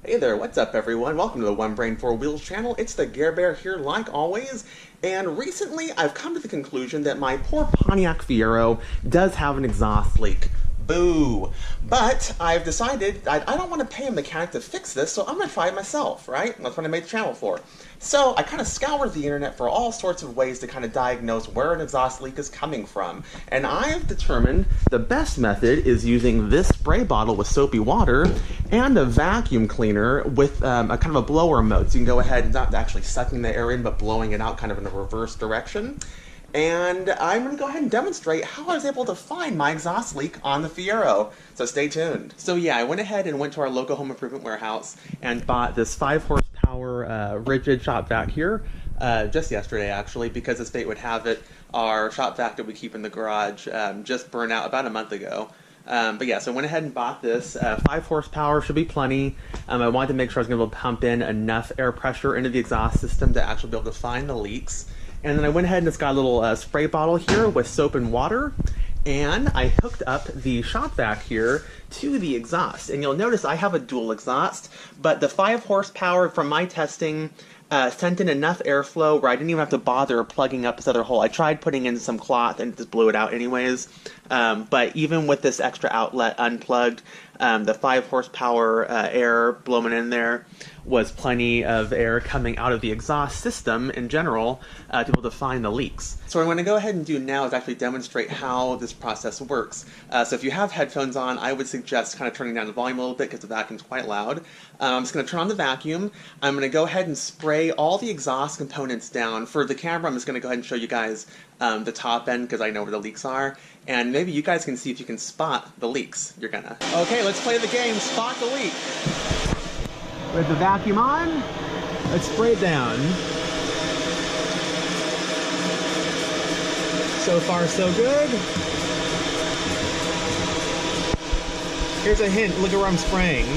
Hey there, what's up everyone? Welcome to the One Brain Four Wheels channel. It's the Gare Bear here like always. And recently I've come to the conclusion that my poor Pontiac Fiero does have an exhaust leak. Boo! But I've decided I don't want to pay a mechanic to fix this, so I'm going to try it myself, right? That's what I made the channel for. So I kind of scoured the internet for all sorts of ways to kind of diagnose where an exhaust leak is coming from. And I've determined the best method is using this spray bottle with soapy water and a vacuum cleaner with a kind of a blower mode. So you can go ahead and not actually sucking the air in, but blowing it out kind of in a reverse direction. And I'm going to go ahead and demonstrate how I was able to find my exhaust leak on the Fiero. So stay tuned. So yeah, I went ahead and went to our local home improvement warehouse and bought this 5 horsepower rigid ShopVac here just yesterday actually, because as fate would have it, our ShopVac that we keep in the garage just burned out about a month ago. But yeah, so I went ahead and bought this. 5 horsepower should be plenty. I wanted to make sure I was going to be able to pump in enough air pressure into the exhaust system to actually be able to find the leaks. And then I went ahead and just got a little spray bottle here with soap and water, and I hooked up the ShopVac here to the exhaust. And you'll notice I have a dual exhaust, but the 5 horsepower from my testing sent in enough airflow where I didn't even have to bother plugging up this other hole. I tried putting in some cloth and it just blew it out anyways. But even with this extra outlet unplugged, the 5 horsepower air blowing in there was plenty of air coming out of the exhaust system in general to be able to find the leaks. So what I'm going to go ahead and do now is actually demonstrate how this process works. So if you have headphones on, I would suggest kind of turning down the volume a little bit because the vacuum's quite loud. I'm just going to turn on the vacuum. I'm going to go ahead and spray all the exhaust components down. For the camera, I'm just going to go ahead and show you guys the top end because I know where the leaks are. And maybe you guys can see if you can spot the leaks. You're gonna. Okay, let's play the game, Spot the Leak. With the vacuum on, let's spray it down. So far, so good. Here's a hint, look at where I'm spraying.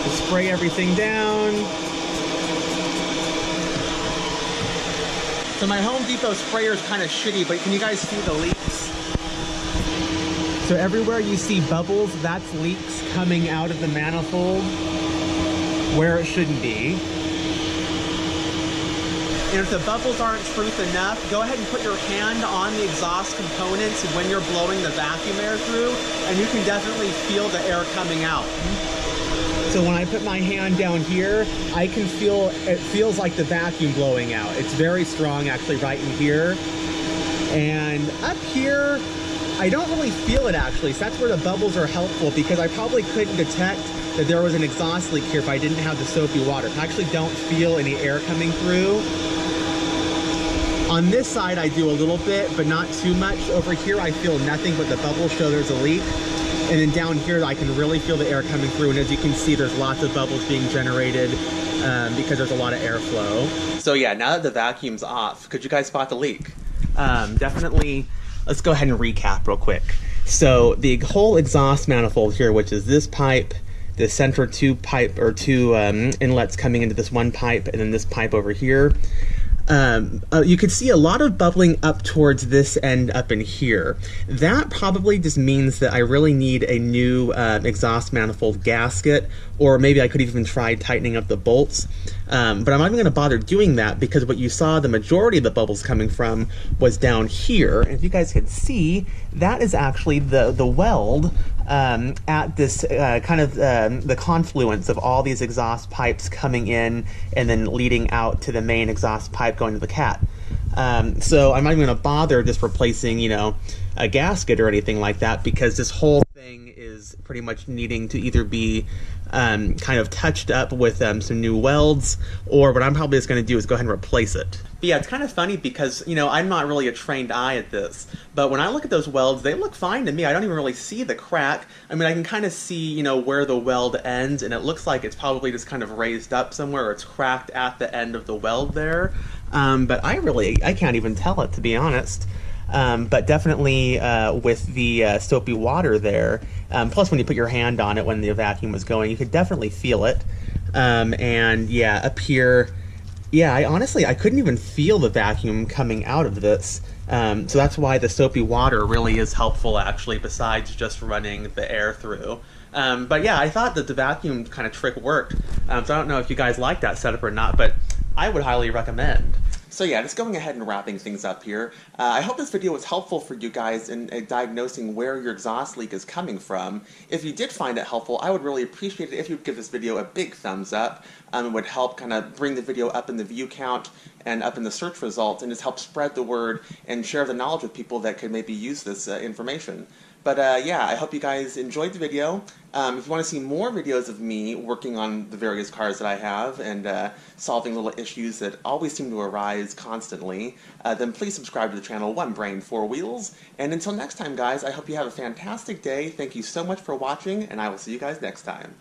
Let's spray everything down. So my Home Depot sprayer is kind of shitty, but can you guys see the leaks? So everywhere you see bubbles, that's leaks coming out of the manifold where it shouldn't be. And if the bubbles aren't truth enough, go ahead and put your hand on the exhaust components when you're blowing the vacuum air through, and you can definitely feel the air coming out. So when I put my hand down here, I can feel, it feels like the vacuum blowing out. It's very strong actually right in here. And up here, I don't really feel it actually. So that's where the bubbles are helpful because I probably couldn't detect that there was an exhaust leak here if I didn't have the soapy water. I actually don't feel any air coming through. On this side, I do a little bit, but not too much. Over here, I feel nothing but the bubbles show there's a leak. And then down here, I can really feel the air coming through. And as you can see, there's lots of bubbles being generated because there's a lot of airflow. So yeah, now that the vacuum's off, could you guys spot the leak? Definitely, let's go ahead and recap real quick. So the whole exhaust manifold here, which is this pipe, the center two inlets coming into this one pipe, and then this pipe over here. You could see a lot of bubbling up towards this end up in here. That probably just means that I really need a new exhaust manifold gasket, or maybe I could even try tightening up the bolts. But I'm not even going to bother doing that because what you saw the majority of the bubbles coming from was down here. And if you guys can see, that is actually the weld at this kind of the confluence of all these exhaust pipes coming in and then leading out to the main exhaust pipe going to the cat. So I'm not even going to bother just replacing, you know, a gasket or anything like that because this whole thing is pretty much needing to either be kind of touched up with some new welds, or what I'm probably just going to do is go ahead and replace it. But yeah, it's kind of funny because, you know, I'm not really a trained eye at this, but when I look at those welds, they look fine to me. I don't even really see the crack. I mean, I can kind of see, you know, where the weld ends, and it looks like it's probably just kind of raised up somewhere, or it's cracked at the end of the weld there. But I can't even tell it, to be honest. But definitely with the soapy water there, plus when you put your hand on it when the vacuum was going, you could definitely feel it. And yeah, up here, Yeah, I couldn't even feel the vacuum coming out of this. So that's why the soapy water really is helpful, actually, besides just running the air through. But yeah, I thought that the vacuum kind of trick worked. So I don't know if you guys like that setup or not, but I would highly recommend. So yeah, just going ahead and wrapping things up here. I hope this video was helpful for you guys in diagnosing where your exhaust leak is coming from. If you did find it helpful, I would really appreciate it if you'd give this video a big thumbs up. It would help kind of bring the video up in the view count and up in the search results, and just help spread the word and share the knowledge with people that could maybe use this information. But yeah, I hope you guys enjoyed the video. If you want to see more videos of me working on the various cars that I have and solving little issues that always seem to arise constantly, then please subscribe to the channel One Brain, Four Wheels. And until next time, guys, I hope you have a fantastic day. Thank you so much for watching, and I will see you guys next time.